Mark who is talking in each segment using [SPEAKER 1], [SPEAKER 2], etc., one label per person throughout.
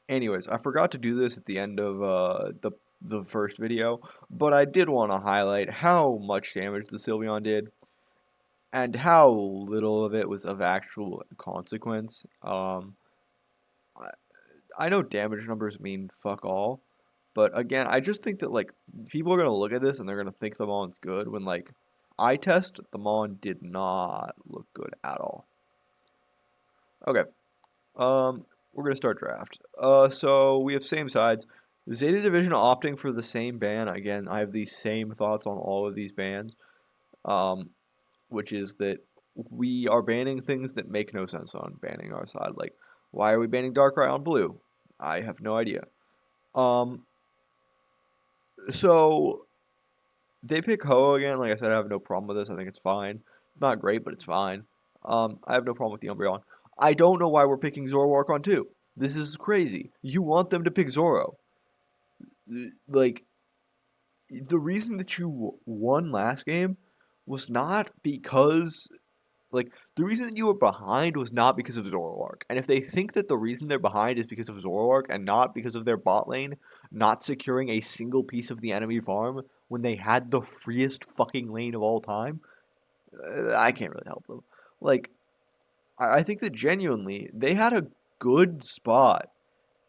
[SPEAKER 1] Anyways, I forgot to do this at the end of the first video, but I did want to highlight how much damage the Sylveon did and how little of it was of actual consequence. I, I know damage numbers mean fuck all, but again, I just think that like people are gonna look at this and they're gonna think the Mon's good when like eye test the Mon did not look good at all. Okay, we're gonna start draft. So we have same sides. Zeta Division opting for the same ban. Again, I have these same thoughts on all of these bans. Um, which is that we are banning things that make no sense on banning our side. Like, why are we banning Darkrai on blue? I have no idea. Um, so they pick Ho again. Like I said, I have no problem with this. I think it's fine. It's not great, but it's fine. I have no problem with the Umbreon. I don't know why we're picking Zoroark on two. This is crazy. You want them to pick Zoro. Like, the reason that you won last game was not because the reason that you were behind was not because of Zoroark. And if they think that the reason they're behind is because of Zoroark and not because of their bot lane not securing a single piece of the enemy farm when they had the freest fucking lane of all time, I can't really help them. Like, I think that genuinely they had a good spot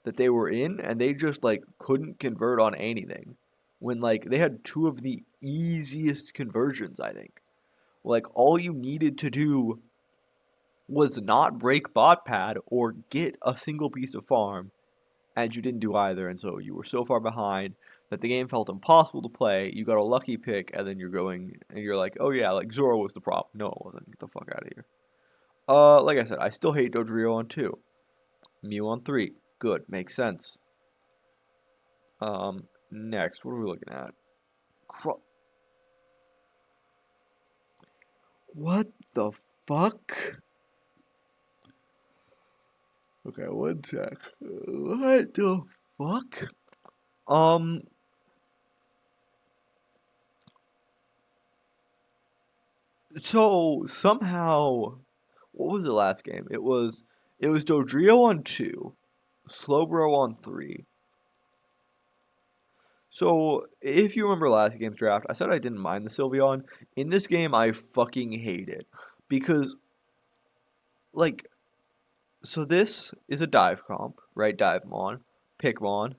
[SPEAKER 1] that they were in and they just like couldn't convert on anything. When like they had two of the easiest conversions, I think. Like all you needed to do was not break bot pad or get a single piece of farm, and you didn't do either, and so you were so far behind that the game felt impossible to play. You got a lucky pick, and then you're going and you're like, oh yeah, like Zoro was the problem. No, it wasn't. Get the fuck out of here. Like I said, I still hate Dodrio on two, Mew on three. Good, makes sense. Next, what are we looking at? What the fuck? Okay, one sec. What the fuck? Um, So somehow, what was the last game? It was Dodrio on two, Slowbro on three. So if you remember last game's draft, I said I didn't mind the Sylveon. In this game, I fucking hate it because like so this is a dive comp, right? Dive Mon, pick Mon,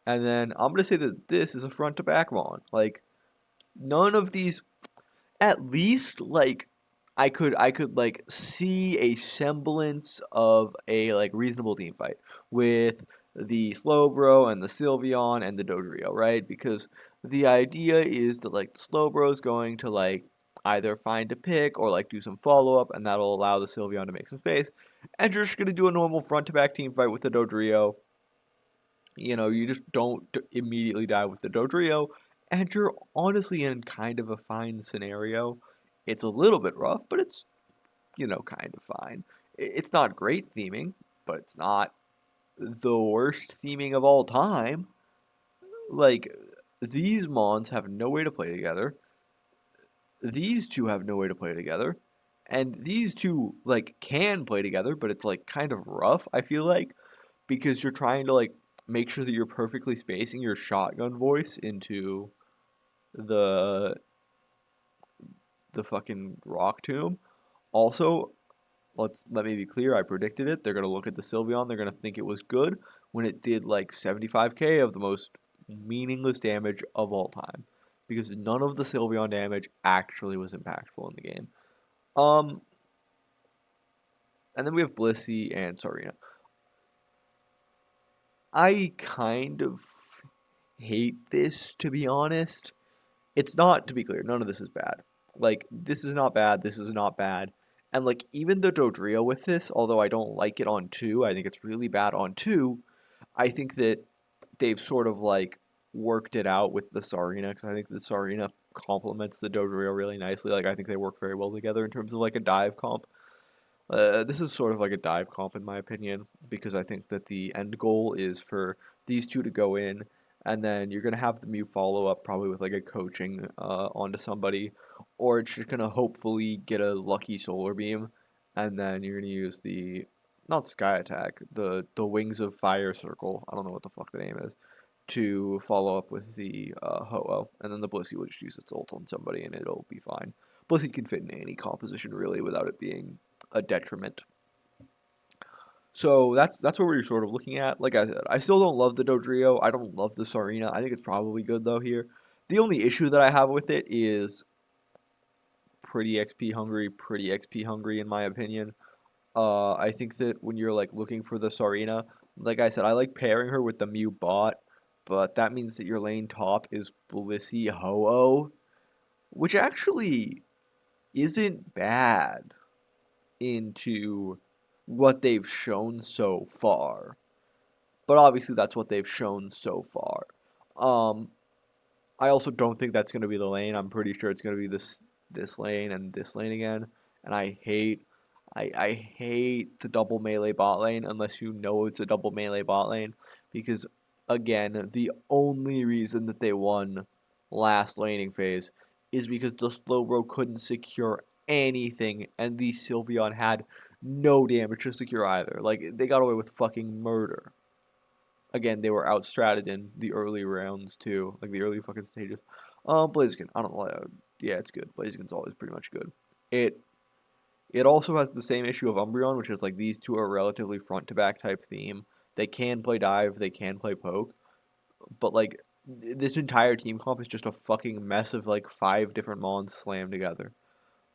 [SPEAKER 1] and then I'm gonna say that this is a front to back Mon. Like none of these at least like I could like see a semblance of a like reasonable team fight with the Slowbro and the Sylveon and the Dodrio, right? Because the idea is that like the Slowbro is going to like either find a pick or like do some follow up, and that'll allow the Sylveon to make some space. And you're just gonna do a normal front to back team fight with the Dodrio. You just don't immediately die with the Dodrio, and you're honestly in kind of a fine scenario. It's a little bit rough, but it's, kind of fine. It's not great theming, but it's not the worst theming of all time. Like, these Mons have no way to play together. These two have no way to play together. And these two, like, can play together, but it's, like, kind of rough, I feel like, because you're trying to, like, make sure that you're perfectly spacing your shotgun voice into the the fucking rock tomb. Also, let me be clear, I predicted it. They're gonna look at the Sylveon, they're gonna think it was good when it did like 75k of the most meaningless damage of all time. Because none of the Sylveon damage actually was impactful in the game. Um, and then we have Blissey and Sarina. I kind of hate this, to be honest. It's not, to be clear, none of this is bad. Like, this is not bad, this is not bad. And, like, even the Dodrio with this, although I don't like it on 2, I think it's really bad on 2, I think that they've sort of, like, worked it out with the Sarina, because I think the Sarina complements the Dodrio really nicely. Like, I think they work very well together in terms of, like, a dive comp. This is sort of like a dive comp in my opinion, because I think that the end goal is for these two to go in, and then you're gonna have the Mew follow up probably with like a coaching onto somebody, or it's just gonna hopefully get a lucky Solar Beam, and then you're gonna use the not Sky Attack, the Wings of Fire Circle. I don't know what the fuck the name is. To follow up with the Ho-Oh, and then the Blissey will just use its ult on somebody, and it'll be fine. Blissey can fit in any composition really without it being a detriment. So that's what we're sort of looking at. Like I said, I still don't love the Dodrio. I don't love the Sarina. I think it's probably good though here. The only issue that I have with it is pretty XP hungry in my opinion. I think that when you're like looking for the Sarina, like I said, I like pairing her with the Mew bot, but that means that your lane top is Blissey Ho-Oh, which actually isn't bad into what they've shown so far. But obviously that's what they've shown so far. Um, I also don't think that's going to be the lane. I'm pretty sure it's going to be this lane and this lane again. And I hate the double melee bot lane unless you know it's a double melee bot lane because again, the only reason that they won last laning phase is because the Slowbro couldn't secure anything and the Sylveon had no damage to secure either. Like they got away with fucking murder. Again, they were outstratted in the early rounds too, like the early fucking stages. Blaziken, I don't know. Yeah, it's good. Blaziken's always pretty much good. It it also has the same issue of Umbreon, which is like these two are relatively front to back type theme. They can play dive, they can play poke, but like this entire team comp is just a fucking mess of like 5 different mons slammed together.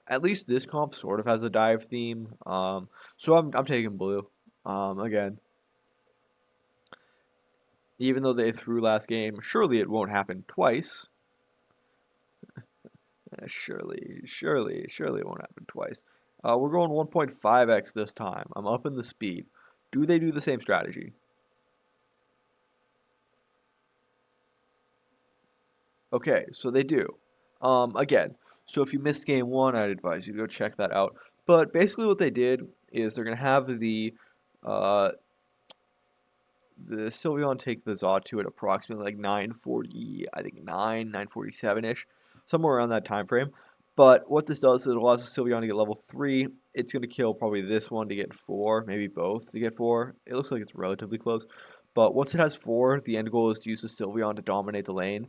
[SPEAKER 1] At least this comp sort of has a dive theme. So I'm taking blue. Again, even though they threw last game, surely it won't happen twice. Surely it won't happen twice. We're going 1.5x this time. I'm upping the speed. Do they do the same strategy? Okay, so they do. Again, so if you missed game one, I'd advise you to go check that out. But basically, what they did is they're gonna have uh, the Sylveon take the Xatu at approximately like 940, I think 947 ish, somewhere around that time frame. But what this does is it allows the Sylveon to get level 3. It's going to kill probably this one to get 4, maybe both to get 4. It looks like it's relatively close. But once it has 4, the end goal is to use the Sylveon to dominate the lane.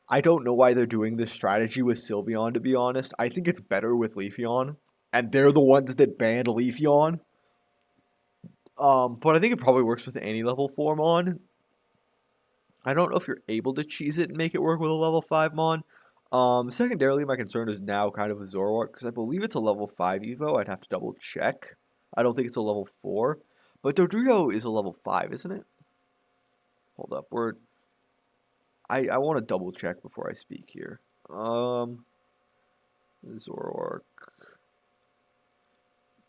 [SPEAKER 1] I don't know why they're doing this strategy with Sylveon, to be honest. I think it's better with Leafeon. And they're the ones that banned Leafeon. But I think it probably works with any level 4 Mon. I don't know if you're able to cheese it and make it work with a level 5 Mon. Secondarily, my concern is now kind of a Zoroark, because I believe it's a level 5 Evo. I'd have to double check. I don't think it's a level 4. But Dodrio is a level 5, isn't it? Hold up, I want to double check before I speak here. Zoroark.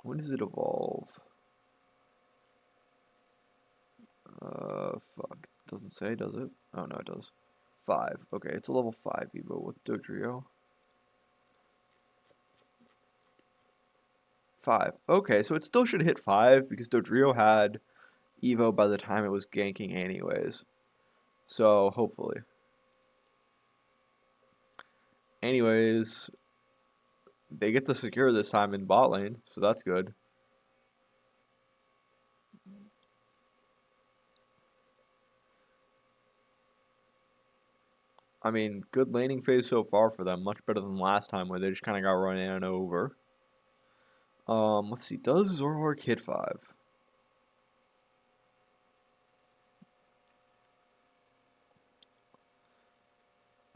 [SPEAKER 1] When does it evolve? Fuck. Doesn't say, does it? Oh, no, it does. 5. Okay, it's a level 5 Evo with Dodrio. 5. Okay, so it still should hit 5 because Dodrio had Evo by the time it was ganking anyways. So, hopefully. Anyways, they get to secure this time in bot lane, so that's good. I mean, good laning phase so far for them. Much better than last time where they just kind of got run in and over. Let's see. Does Zoroark hit 5?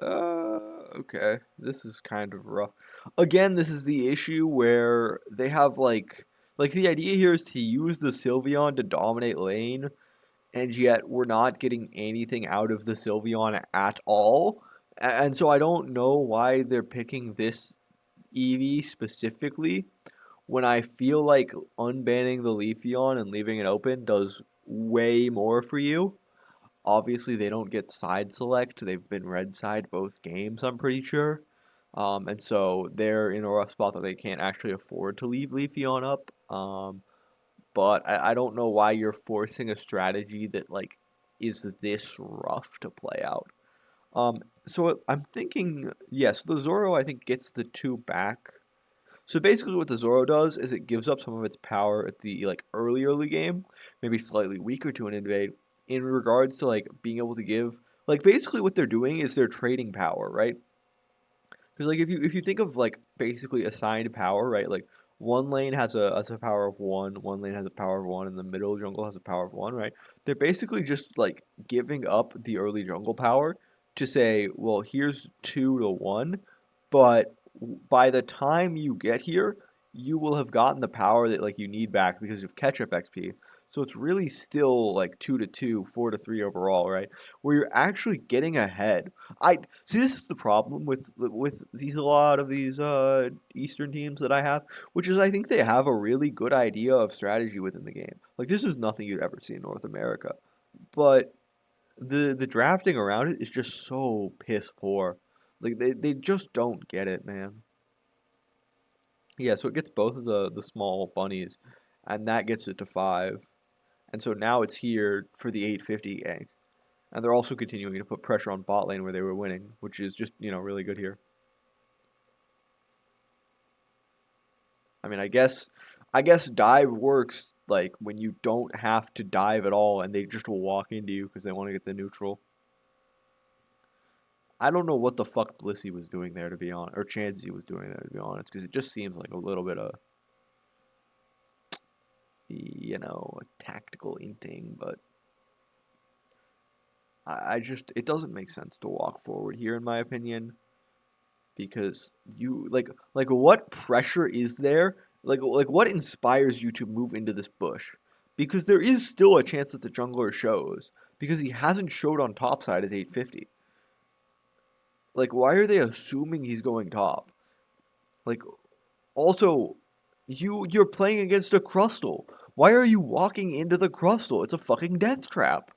[SPEAKER 1] Okay. This is kind of rough. Again, this is the issue where they have like the idea here is to use the Sylveon to dominate lane, and yet we're not getting anything out of the Sylveon at all. And so I don't know why they're picking this Eevee specifically when I feel like unbanning the Leafeon and leaving it open does way more for you. Obviously, they don't get side select. They've been red side both games, I'm pretty sure. And so they're in a rough spot that they can't actually afford to leave Leafeon up. But I don't know why you're forcing a strategy that like is this rough to play out. So I'm thinking, yes, the Zoro I think gets the 2 back. So basically what the Zoro does is it gives up some of its power at the like early game, maybe slightly weaker to an invade, in regards to like being able to give like basically what they're doing is they're trading power, right? Because like if you think of like basically assigned power, right? Like one lane has a power of one lane has a power of one, and the middle jungle has a power of one, right? They're basically just like giving up the early jungle power to say, well, here's 2 to 1, but by the time you get here, you will have gotten the power that like you need back because of catch up XP. So it's really still like 2 to 2, 4 to 3 overall, right? Where you're actually getting ahead. I See, this is the problem with these a lot of these Eastern teams that I have, which is I think they have a really good idea of strategy within the game. Like this is nothing you'd ever see in North America, but the drafting around it is just so piss poor. Like they just don't get it, man. Yeah, so it gets both of the small bunnies, and that gets it to 5, and so now it's here for the 850 gank. And they're also continuing to put pressure on bot lane where they were winning, which is just, really good here. I mean, I guess dive works like when you don't have to dive at all and they just will walk into you because they want to get the neutral. I don't know what the fuck Blissey was doing there to be honest, or Chansey was doing there to be honest, because it just seems like a little bit of, tactical inting, but I just it doesn't make sense to walk forward here in my opinion. Because you like what pressure is there? Like what inspires you to move into this bush? Because there is still a chance that the jungler shows because he hasn't showed on top side at 850. Like why are they assuming he's going top? Like also you're playing against a crustal. Why are you walking into the crustal? It's a fucking death trap.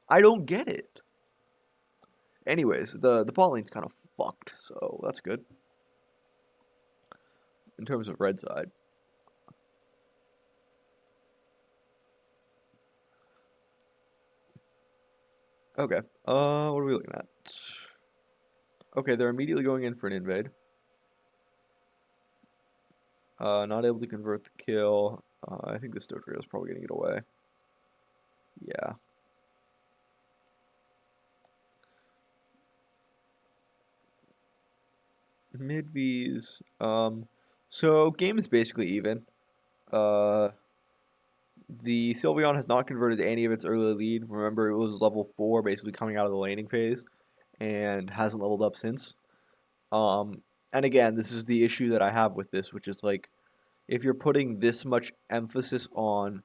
[SPEAKER 1] I don't get it. Anyways, the bot lane's kind of fucked, so that's good in terms of red side. Okay. What are we looking at? Okay, they're immediately going in for an invade. Not able to convert the kill. I think this Dodrio is probably gonna get away. Yeah. Mid V's. So game is basically even. Uh, the Sylveon has not converted any of its early lead. Remember, it was level 4, basically coming out of the laning phase, and hasn't leveled up since. Um, and again, this is the issue that I have with this, which is like, if you're putting this much emphasis on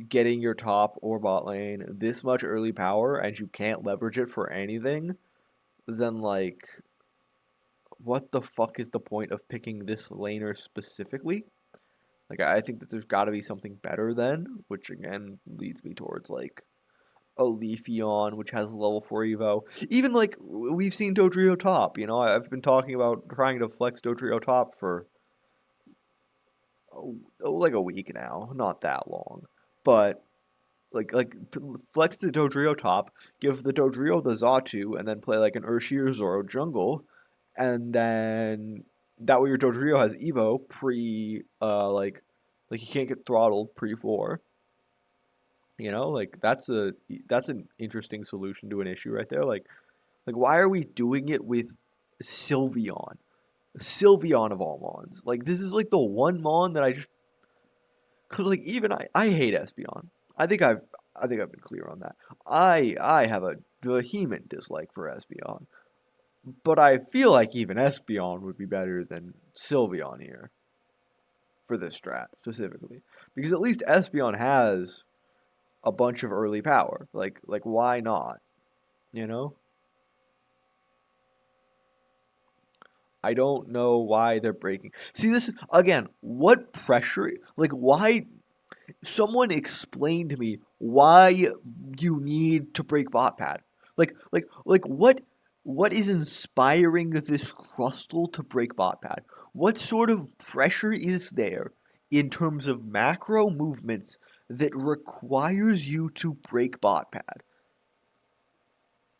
[SPEAKER 1] getting your top or bot lane this much early power and you can't leverage it for anything, then like what the fuck is the point of picking this laner specifically? Like I think that there's got to be something better then, which again leads me towards like a Leafeon, which has level 4 Evo. Even like we've seen Dodrio top, I've been talking about trying to flex Dodrio top for like a week now, not that long. But flex the Dodrio top, give the Dodrio the Zatu, and then play like an Urshier Zoro jungle, and then that way your Dodrio has Evo pre like he can't get throttled pre 4. Like that's an interesting solution to an issue right there. Like why are we doing it with Sylveon? Sylveon of all mons. Like this is like the one mon that I just because like even I hate Espeon. I think I've I think I've been clear on that. I have a vehement dislike for Espeon, but I feel like even Espeon would be better than Sylveon here for this strat specifically, because at least Espeon has a bunch of early power. Like why not? You know, I don't know why they're breaking. See this again. What pressure? Like why someone explain to me why you need to break bot pad. Like what is inspiring this crustal to break bot pad? What sort of pressure is there in terms of macro movements that requires you to break bot pad?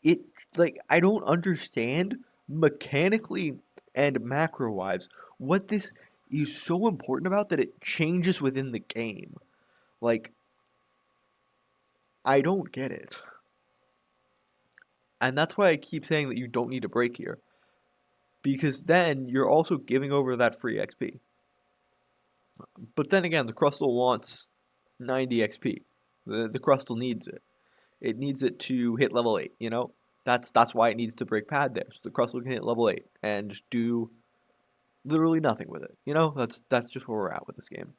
[SPEAKER 1] It like I don't understand mechanically and macro wise what this is so important about that it changes within the game. Like, I don't get it. And that's why I keep saying that you don't need a break here. Because then you're also giving over that free XP. But then again, the Crustle wants 90 XP. The Crustle needs it. It needs it to hit level 8, you know? That's why it needs to break pad there. So the Crustle can hit level 8 and do literally nothing with it. You know? That's just where we're at with this game.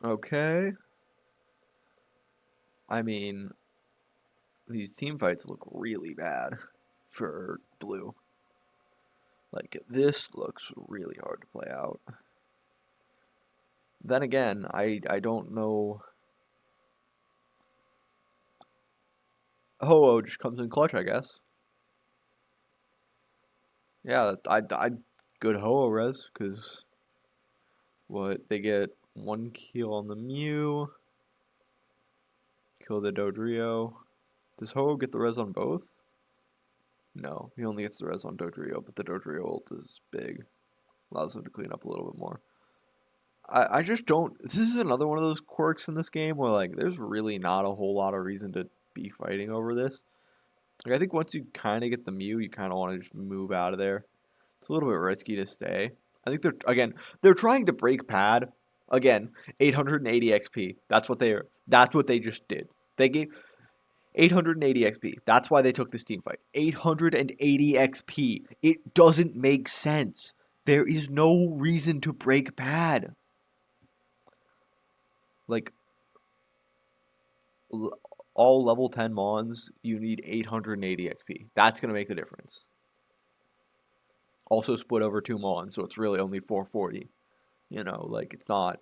[SPEAKER 1] Okay. I mean, these team fights look really bad for blue. Like, this looks really hard to play out. Then again, I don't know. Ho-Oh just comes in clutch, I guess. Yeah, I good Ho-Oh res, because what, they get one kill on the Mew, kill the Dodrio. Does Ho-Oh get the res on both? No, he only gets the res on Dodrio, but the Dodrio ult is big. Allows him to clean up a little bit more. I just don't. This is another one of those quirks in this game where, like, there's really not a whole lot of reason to be fighting over this. Like, I think once you kind of get the Mew, you kind of want to just move out of there. It's a little bit risky to stay. I think they're trying to break pad. Again, 880 XP. That's what they just did. They gave 880 XP. That's why they took this team fight. 880 XP. It doesn't make sense. There is no reason to break pad. Like, all level 10 Mons, you need 880 XP. That's going to make the difference. Also split over 2 Mons, so it's really only 440. You know, like, it's not.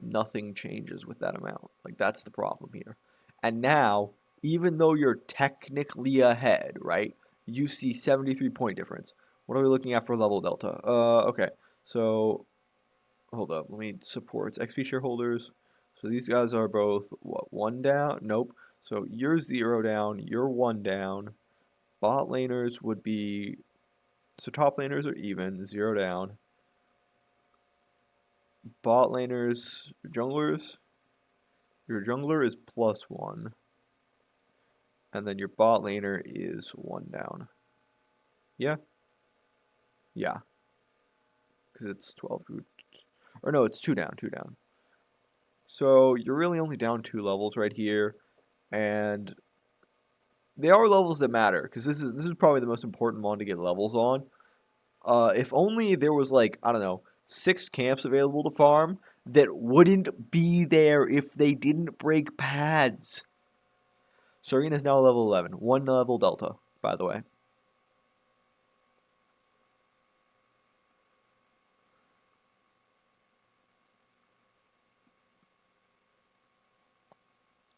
[SPEAKER 1] Nothing changes with that amount. Like, that's the problem here. And now, even though you're technically ahead, right? You see 73 point difference. What are we looking at for level delta? Okay. So, hold up. Let me support XP shareholders. So these guys are both, what, 1 down? Nope. So you're 0 down, you're 1 down. Bot laners would be, so top laners are even, 0 down. Bot laners, junglers, your jungler is +1. And then your bot laner is 1 down. Yeah? Yeah. Because it's 12. Or no, it's 2 down, 2 down. So you're really only down 2 levels right here. And they are levels that matter. Because this is probably the most important one to get levels on. If only there was, like, I don't know, 6 camps available to farm that wouldn't be there if they didn't break pads. Serena is now level 11. 1 level delta, by the way.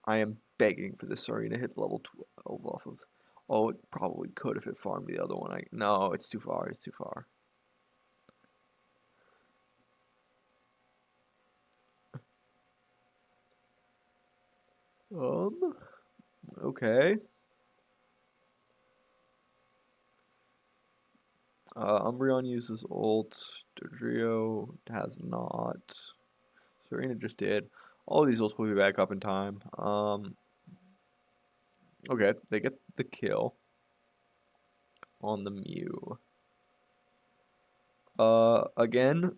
[SPEAKER 1] I am begging for this Serena to hit level 12 off of. Oh, it probably could if it farmed the other one. No, it's too far. It's too far. Okay. Umbreon uses ult. Dodrio has not. Serena just did. All these ults will be back up in time. Okay, they get the kill on the Mew. Again,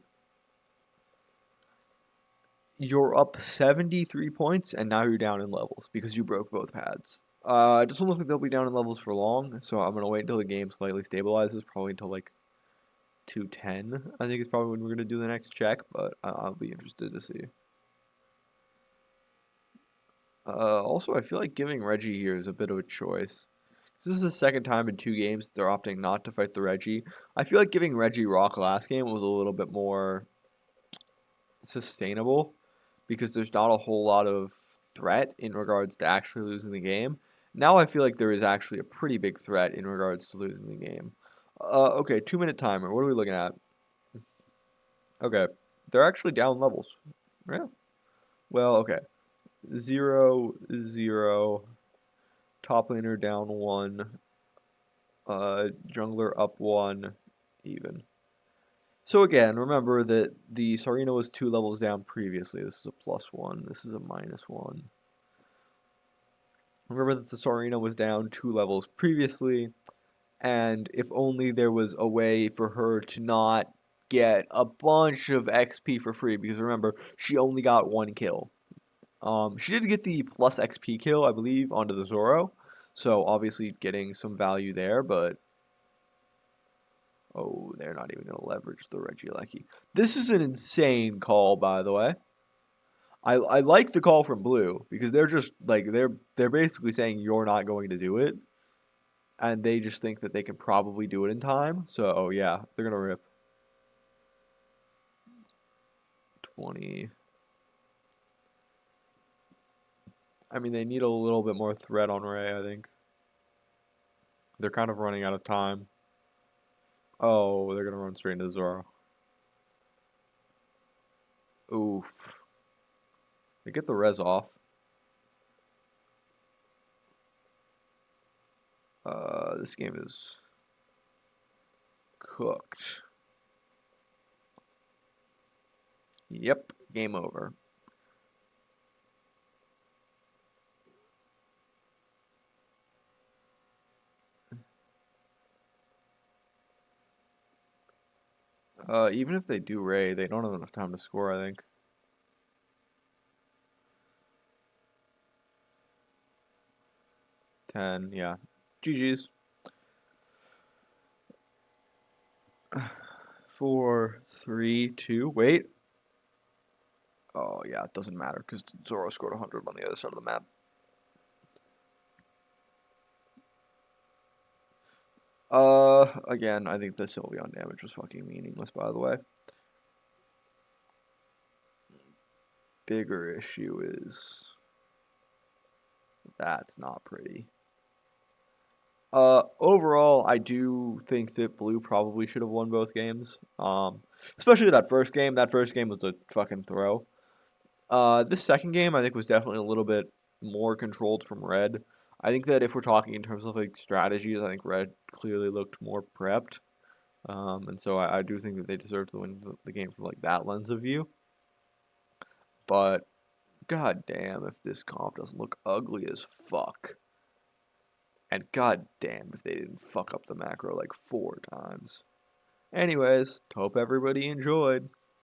[SPEAKER 1] you're up 73 points, and now you're down in levels because you broke both pads. It doesn't look like they'll be down in levels for long, so I'm going to wait until the game slightly stabilizes, probably until like 210, I think is probably when we're going to do the next check, but I'll be interested to see. Also, I feel like giving Reggie here is a bit of a choice. This is the second time in 2 games they're opting not to fight the Reggie. I feel like giving Reggie Rock last game was a little bit more sustainable because there's not a whole lot of threat in regards to actually losing the game. Now I feel like there is actually a pretty big threat in regards to losing the game. Okay, 2-minute timer. What are we looking at? Okay, they're actually down levels. Yeah. Well, okay. 0-0. Top laner down 1. Jungler up 1. Even. So again, remember that the Sarina was 2 levels down previously. This is a +1. This is a -1. Remember that the Sarina was down 2 levels previously, and if only there was a way for her to not get a bunch of XP for free, because remember, she only got 1 kill. She did get the plus XP kill, I believe, onto the Zoro, so obviously getting some value there, but oh, they're not even going to leverage the Regieleki. This is an insane call, by the way. I like the call from Blue because they're just like they're basically saying you're not going to do it, and they just think that they can probably do it in time. So oh yeah, they're gonna rip 20. I mean, they need a little bit more threat on Ray. I think they're kind of running out of time. Oh, they're gonna run straight into Zoro. Oof. They get the res off. This game is cooked. Yep, game over. Even if they do Ray, they don't have enough time to score, I think. 10, yeah. GG's. 4, 3, 2, wait. Oh, yeah, it doesn't matter because Zoro scored 100 on the other side of the map. Again, I think the Sylveon damage was fucking meaningless, by the way. Bigger issue is that's not pretty. Overall, I do think that Blue probably should have won both games. Especially that first game. That first game was a fucking throw. This second game, I think, was definitely a little bit more controlled from Red. I think that if we're talking in terms of like strategies, I think Red clearly looked more prepped. And so I do think that they deserve to win the game from like that lens of view. But god damn if this comp doesn't look ugly as fuck. And god damn if they didn't fuck up the macro like 4 times. Anyways, hope everybody enjoyed.